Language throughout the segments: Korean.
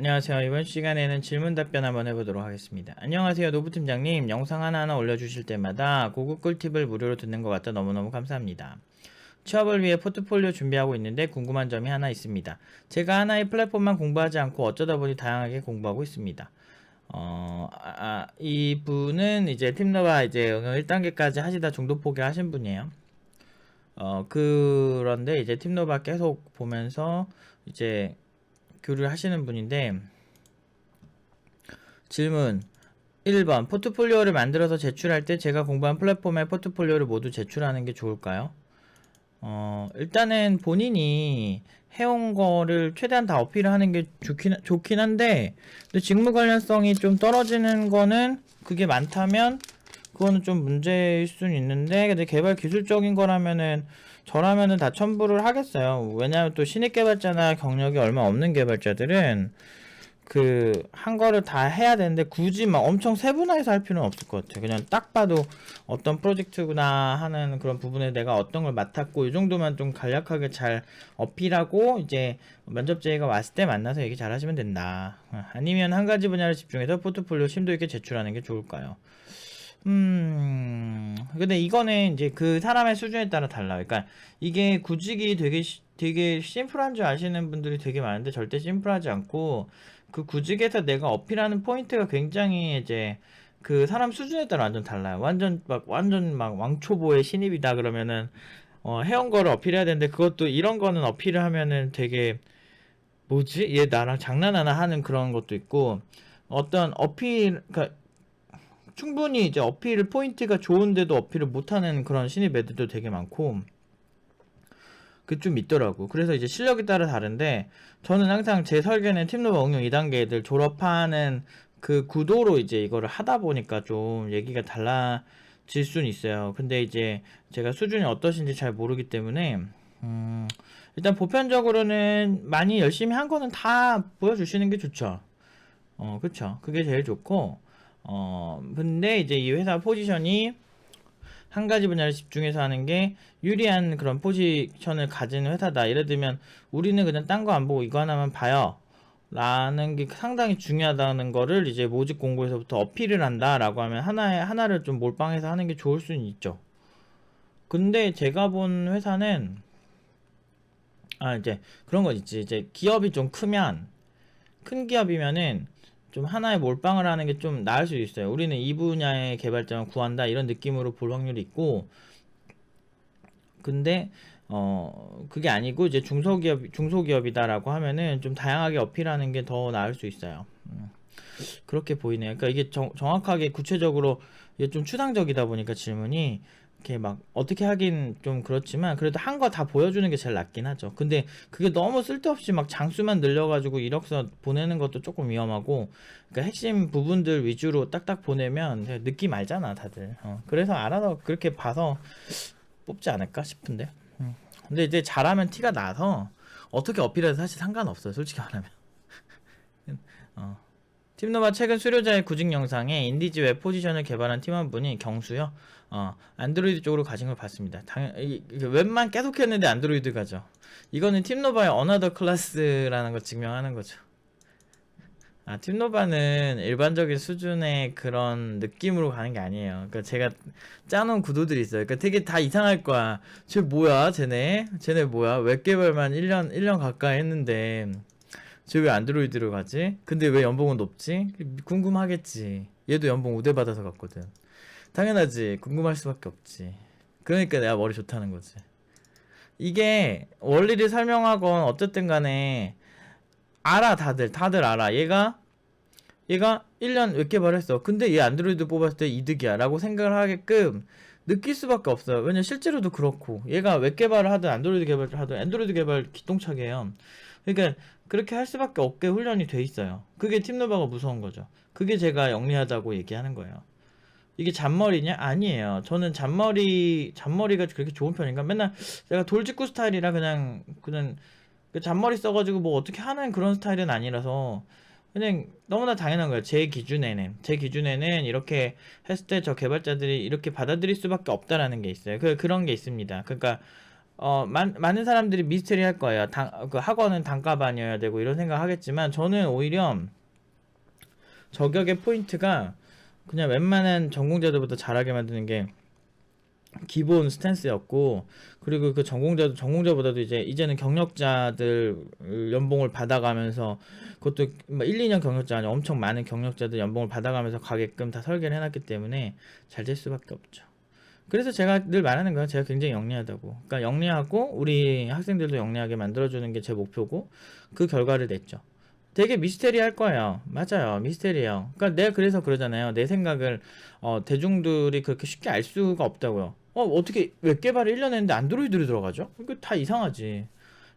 안녕하세요. 이번 시간에는 질문 답변 한번 해보도록 하겠습니다. 안녕하세요. 노부팀장님. 영상 하나하나 올려주실 때마다 고급 꿀팁을 무료로 듣는 것 같아 너무너무 감사합니다. 취업을 위해 포트폴리오 준비하고 있는데 궁금한 점이 하나 있습니다. 제가 하나의 플랫폼만 공부하지 않고 어쩌다 보니 다양하게 공부하고 있습니다. 이분은 이제 팀너바 이제 응용 1단계까지 하시다 중도 포기하신 분이에요. 그런데 이제 팀너바 계속 보면서 이제 교류를 하시는 분인데, 질문 1번 포트폴리오를 만들어서 제출할 때 제가 공부한 플랫폼의 포트폴리오를 모두 제출하는 게 좋을까요? 일단은 본인이 해온 거를 최대한 다 어필을 하는 게 좋긴 한데, 근데 직무 관련성이 좀 떨어지는 거는 그게 많다면 그거는 좀 문제일 수는 있는데, 근데 개발 기술적인 거라면은 저라면은 다 첨부를 하겠어요. 왜냐하면 또 신입 개발자나 경력이 얼마 없는 개발자들은 그 한 거를 다 해야 되는데 굳이 막 엄청 세분화해서 할 필요는 없을 것 같아요. 그냥 딱 봐도 어떤 프로젝트구나 하는 그런 부분에 내가 어떤 걸 맡았고 이 정도만 좀 간략하게 잘 어필하고 이제 면접자가 왔을 때 만나서 얘기 잘 하시면 된다. 아니면 한 가지 분야를 집중해서 포트폴리오 심도 있게 제출하는 게 좋을까요? 근데 이거는 이제 그 사람의 수준에 따라 달라요. 그러니까 이게 구직이 되게 심플한 줄 아시는 분들이 되게 많은데 절대 심플하지 않고, 그 구직에서 내가 어필하는 포인트가 굉장히 이제 그 사람 수준에 따라 완전 달라요. 완전 막 왕초보의 신입이다 그러면은 해온 거를 어필해야 되는데, 그것도 이런 거는 어필을 하면은 되게 뭐지? 얘 나랑 장난하나 하는 그런 것도 있고, 어떤 그러니까 충분히 이제 어필 포인트가 좋은데도 어필을 못하는 그런 신입 애들도 되게 많고, 그 좀 있더라고. 그래서 이제 실력에 따라 다른데, 저는 항상 제 설계는 팀노바 응용 2단계 애들 졸업하는 그 구도로 이제 이거를 하다 보니까 좀 얘기가 달라질 수는 있어요. 근데 이제 제가 수준이 어떠신지 잘 모르기 때문에, 일단 보편적으로는 많이 열심히 한 거는 다 보여주시는 게 좋죠. 그쵸. 그게 제일 좋고, 근데 이제 이 회사 포지션이 한 가지 분야를 집중해서 하는 게 유리한 그런 포지션을 가진 회사다. 예를 들면, 우리는 그냥 딴 거 안 보고 이거 하나만 봐요. 라는 게 상당히 중요하다는 거를 이제 모집 공고에서부터 어필을 한다라고 하면 하나를 좀 몰빵해서 하는 게 좋을 수는 있죠. 근데 제가 본 회사는, 이제 그런 건 있지. 이제 기업이 좀 크면, 큰 기업이면은 좀 하나의 몰빵을 하는 게 좀 나을 수 있어요. 우리는 이 분야의 개발자만 구한다 이런 느낌으로 볼 확률이 있고, 근데 그게 아니고 이제 중소기업이다라고 하면은 좀 다양하게 어필하는 게 더 나을 수 있어요. 그렇게 보이네요. 그러니까 이게 정확하게 구체적으로 이게 좀 추상적이다 보니까 질문이 이렇게 막 어떻게 하긴 좀 그렇지만, 그래도 한 거 다 보여주는 게 제일 낫긴 하죠. 근데 그게 너무 쓸데없이 막 장수만 늘려가지고 이력서 보내는 것도 조금 위험하고, 그러니까 핵심 부분들 위주로 딱딱 보내면 느낌 알잖아 다들. 그래서 알아서 그렇게 봐서 뽑지 않을까 싶은데. 근데 이제 잘하면 티가 나서 어떻게 어필해도 사실 상관없어요, 솔직히 말하면. 어. 팀노바 최근 수료자의 구직 영상에 인디지 웹 포지션을 개발한 팀원분이 경수요. 안드로이드 쪽으로 가신 걸 봤습니다. 웹만 계속 했는데 안드로이드 가죠. 이거는 팀노바의 어나더 클래스라는 걸 증명하는 거죠. 팀노바는 일반적인 수준의 그런 느낌으로 가는 게 아니에요. 그러니까 제가 짜놓은 구도들이 있어요. 그러니까 되게 다 이상할 거야. 쟤 뭐야, 쟤네 뭐야? 웹 개발만 1년 가까이 했는데 쟤 왜 안드로이드로 가지? 근데 왜 연봉은 높지? 궁금하겠지. 얘도 연봉 우대 받아서 갔거든. 당연하지. 궁금할 수밖에 없지. 그러니까 내가 머리 좋다는 거지. 이게 원리를 설명하건 어쨌든 간에 알아. 다들 알아. 얘가 1년 웹 개발했어. 근데 얘 안드로이드 뽑았을 때 이득이야 라고 생각을 하게끔 느낄 수밖에 없어요. 왜냐면 실제로도 그렇고, 얘가 웹 개발을 하든 안드로이드 개발을 하든 안드로이드 개발 기똥차게요. 그러니까 그렇게 할 수밖에 없게 훈련이 돼 있어요. 그게 팀노바가 무서운 거죠. 그게 제가 영리하다고 얘기하는 거예요. 이게 잔머리냐? 아니에요. 저는 잔머리가 그렇게 좋은 편인가? 맨날 제가 돌직구 스타일이라 그냥 그 잔머리 써가지고 뭐 어떻게 하는 그런 스타일은 아니라서 그냥 너무나 당연한 거예요. 제 기준에는 이렇게 했을 때 저 개발자들이 이렇게 받아들일 수밖에 없다라는 게 있어요. 그런 게 있습니다. 그러니까 많은 사람들이 미스테리 할 거예요. 그 학원은 단가반이어야 되고 이런 생각 하겠지만 저는 오히려 저격의 포인트가 그냥 웬만한 전공자들보다 잘하게 만드는 게 기본 스탠스였고, 그리고 그 전공자보다도 이제는 경력자들 연봉을 받아가면서, 그것도 막 1, 2년 경력자 아니야, 엄청 많은 경력자들 연봉을 받아가면서 가게끔 다 설계를 해놨기 때문에 잘 될 수밖에 없죠. 그래서 제가 늘 말하는 거예요. 제가 굉장히 영리하다고. 그러니까 영리하고 우리 학생들도 영리하게 만들어주는 게 제 목표고, 그 결과를 냈죠. 되게 미스테리할 거예요. 맞아요. 미스테리예요. 그러니까 내가 그래서 그러잖아요. 내 생각을 대중들이 그렇게 쉽게 알 수가 없다고요. 어떻게 웹 개발을 1년 했는데 안드로이드로 들어가죠? 이거 다 이상하지.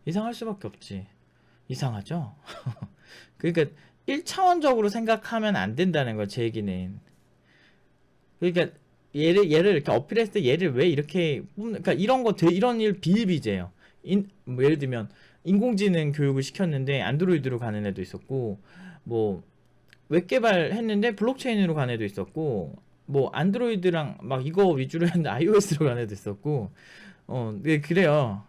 이상할 수밖에 없지. 이상하죠? 그러니까 1차원적으로 생각하면 안 된다는 거예요. 제 얘기는. 그러니까 얘를 이렇게 어필했을 때 얘를 왜 이렇게 그러니까 이런 일 비일비재예요. 뭐 예를 들면 인공지능 교육을 시켰는데 안드로이드로 가는 애도 있었고, 뭐 웹 개발했는데 블록체인으로 가는 애도 있었고, 뭐 안드로이드랑 막 이거 위주로 했는데 iOS로 가는 애도 있었고, 네, 그래요.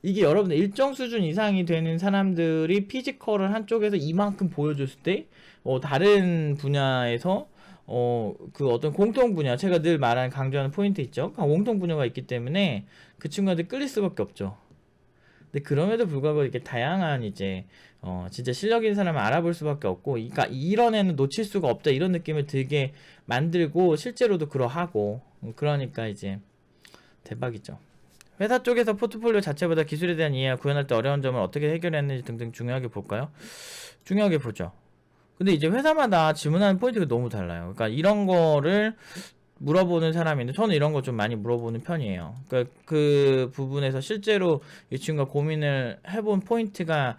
이게 여러분들 일정 수준 이상이 되는 사람들이 피지컬을 한쪽에서 이만큼 보여줬을 때, 다른 분야에서 그 어떤 공통 분야, 제가 늘 말하는 강조하는 포인트 있죠. 공통 분야가 있기 때문에 그 친구한테 끌릴 수밖에 없죠. 근데 그럼에도 불구하고 이렇게 다양한 진짜 실력 있는 사람을 알아볼 수밖에 없고, 그러니까 이런 애는 놓칠 수가 없다 이런 느낌을 들게 만들고 실제로도 그러하고, 그러니까 대박이죠. 회사 쪽에서 포트폴리오 자체보다 기술에 대한 이해와 구현할 때 어려운 점을 어떻게 해결했는지 등등 중요하게 볼까요? 중요하게 보죠. 근데 회사마다 질문하는 포인트가 너무 달라요. 그러니까 이런 거를 물어보는 사람인데 저는 이런 거 좀 많이 물어보는 편이에요. 그러니까 그 부분에서 실제로 이 친구가 고민을 해본 포인트가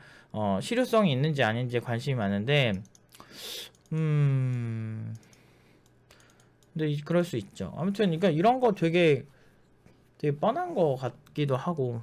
실효성이 있는지 아닌지에 관심이 많은데, 근데 그럴 수 있죠. 아무튼 그러니까 이런 거 되게 뻔한 거 같기도 하고,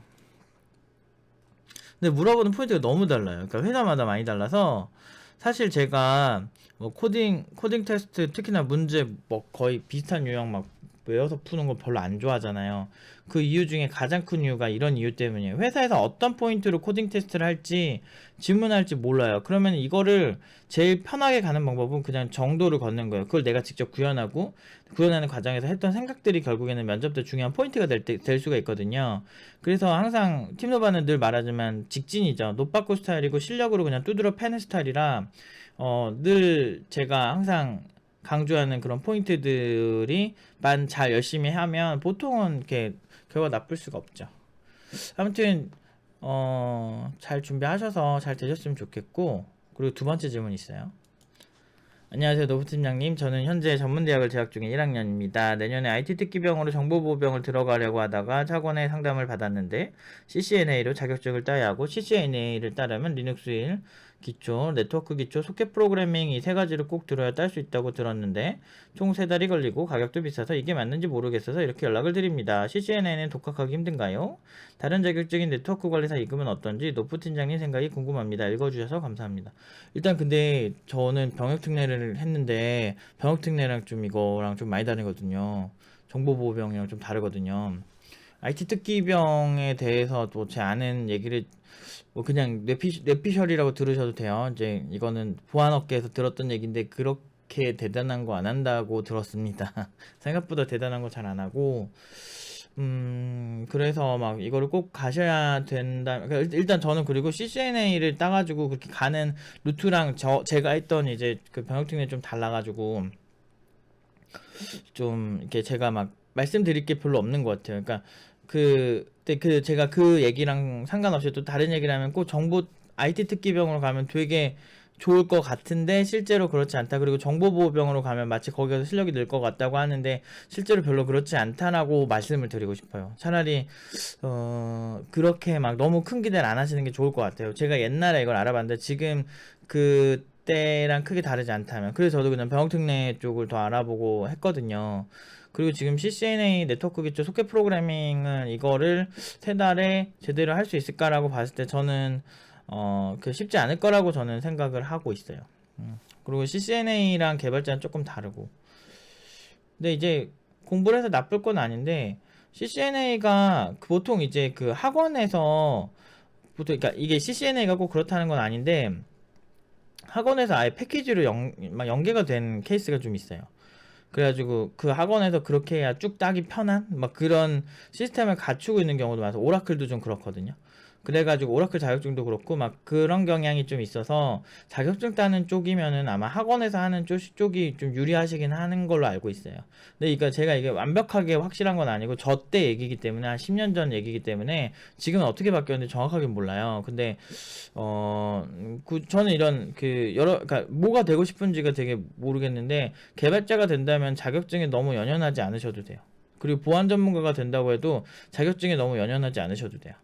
근데 물어보는 포인트가 너무 달라요. 그러니까 회사마다 많이 달라서 사실 제가 뭐 코딩 테스트 특히나 문제 뭐 거의 비슷한 유형 막 외워서 푸는 거 별로 안 좋아하잖아요. 그 이유 중에 가장 큰 이유가 이런 이유 때문이에요. 회사에서 어떤 포인트로 코딩 테스트를 할지 질문할지 몰라요. 그러면 이거를 제일 편하게 가는 방법은 그냥 정도를 걷는 거예요. 그걸 내가 직접 구현하고 구현하는 과정에서 했던 생각들이 결국에는 면접 때 중요한 포인트가 될 수가 있거든요. 그래서 항상 팀노바는 늘 말하지만 직진이죠. 노빠꾸 스타일이고 실력으로 그냥 두드러 패는 스타일이라 늘 제가 항상 강조하는 그런 포인트들이 만 잘 열심히 하면 보통은 이렇게 결과 나쁠 수가 없죠. 아무튼 잘 준비하셔서 잘 되셨으면 좋겠고, 그리고 두 번째 질문 있어요. 안녕하세요, 노부 팀장님. 저는 현재 전문대학을 재학 중인 1학년입니다. 내년에 IT 특기병으로 정보보호병을 들어가려고 하다가 학원에 상담을 받았는데 CCNA로 자격증을 따야 하고, CCNA를 따려면 리눅스 1 기초, 네트워크 기초, 소켓 프로그래밍 이 세 가지를 꼭 들어야 딸 수 있다고 들었는데 총 3달이 걸리고 가격도 비싸서 이게 맞는지 모르겠어서 이렇게 연락을 드립니다. CCNA는 독학하기 힘든가요? 다른 자격증인 네트워크 관리사 임금은 어떤지 노프 팀장님 생각이 궁금합니다. 읽어주셔서 감사합니다. 일단 근데 저는 병역특례를 했는데 병역특례랑 좀 이거랑 좀 많이 다르거든요. 정보보호병이랑 좀 다르거든요. IT 특기병에 대해서 또 제 아는 얘기를 뭐 그냥 뇌피셜이라고 들으셔도 돼요. 이거는 보안업계에서 들었던 얘기인데 그렇게 대단한 거 안 한다고 들었습니다. 생각보다 대단한 거 잘 안 하고, 그래서 막 이거를 꼭 가셔야 된다. 그러니까 일단 저는 그리고 CCNA를 따가지고 그렇게 가는 루트랑 제가 했던 그 병역특례 좀 달라가지고 좀 이렇게 제가 막 말씀드릴 게 별로 없는 것 같아요. 그러니까 제가 그 얘기랑 상관없이 또 다른 얘기를 하면 꼭 정보 IT 특기병으로 가면 되게 좋을 것 같은데 실제로 그렇지 않다. 그리고 정보보호병으로 가면 마치 거기서 실력이 늘 것 같다고 하는데 실제로 별로 그렇지 않다라고 말씀을 드리고 싶어요. 차라리 그렇게 막 너무 큰 기대를 안 하시는 게 좋을 것 같아요. 제가 옛날에 이걸 알아봤는데 지금 그때랑 크게 다르지 않다면, 그래서 저도 그냥 병역특례 쪽을 더 알아보고 했거든요. 그리고 지금 CCNA 네트워크 기초 소켓 프로그래밍은 이거를 3달에 제대로 할 수 있을까라고 봤을 때 저는 쉽지 않을 거라고 저는 생각을 하고 있어요. 그리고 CCNA랑 개발자는 조금 다르고, 근데 공부를 해서 나쁠 건 아닌데 CCNA가 보통 이제 그 학원에서 보통, 그러니까 이게 CCNA가 꼭 그렇다는 건 아닌데 학원에서 아예 패키지로 막 연계가 된 케이스가 좀 있어요. 그래가지고 그 학원에서 그렇게 해야 쭉 따기 편한 막 그런 시스템을 갖추고 있는 경우도 많아서 오라클도 좀 그렇거든요. 그래가지고 오라클 자격증도 그렇고 막 그런 경향이 좀 있어서 자격증 따는 쪽이면은 아마 학원에서 하는 쪽이 좀 유리하시긴 하는 걸로 알고 있어요. 근데 이거 제가 이게 완벽하게 확실한 건 아니고 저 때 얘기기 때문에 한 10년 전 얘기기 때문에 지금은 어떻게 바뀌었는지 정확하게 몰라요. 근데 저는 이런 그 그러니까 뭐가 되고 싶은지가 되게 모르겠는데 개발자가 된다면 자격증에 너무 연연하지 않으셔도 돼요. 그리고 보안 전문가가 된다고 해도 자격증에 너무 연연하지 않으셔도 돼요.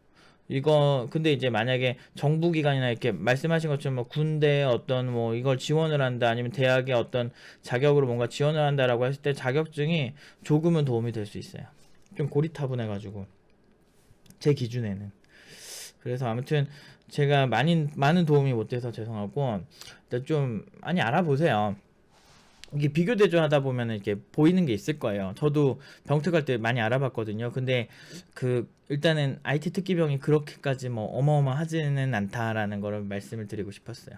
이거 근데 이제 만약에 정부기관이나 이렇게 말씀하신 것처럼 뭐 군대 어떤 뭐 이걸 지원을 한다 아니면 대학의 어떤 자격으로 뭔가 지원을 한다라고 했을 때 자격증이 조금은 도움이 될 수 있어요. 좀 고리타분해가지고 제 기준에는. 그래서 아무튼 제가 많은 도움이 못 돼서 죄송하고 일단 좀 많이 알아보세요. 이게 비교 대조하다 보면 이렇게 보이는 게 있을 거예요. 저도 병특할 때 많이 알아봤거든요. 근데 그 일단은 IT 특기병이 그렇게까지 뭐 어마어마하지는 않다라는 거를 말씀을 드리고 싶었어요.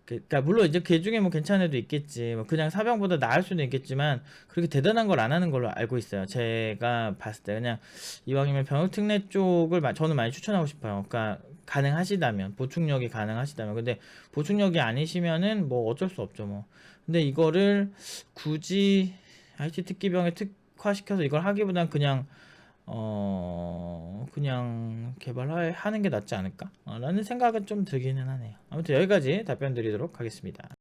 그러니까 물론 이제 걔 중에 뭐 괜찮은 애도 있겠지. 뭐 그냥 사병보다 나을 수는 있겠지만 그렇게 대단한 걸 안 하는 걸로 알고 있어요. 제가 봤을 때 그냥 이왕이면 병역특례 쪽을 저는 많이 추천하고 싶어요. 그러니까 가능하시다면 보충력이 가능하시다면 근데 보충력이 아니시면은 뭐 어쩔 수 없죠 뭐. 근데 이거를 굳이 IT 특기병에 특화시켜서 이걸 하기보단 그냥 개발하는 게 낫지 않을까? 라는 생각은 좀 들기는 하네요. 아무튼 여기까지 답변 드리도록 하겠습니다.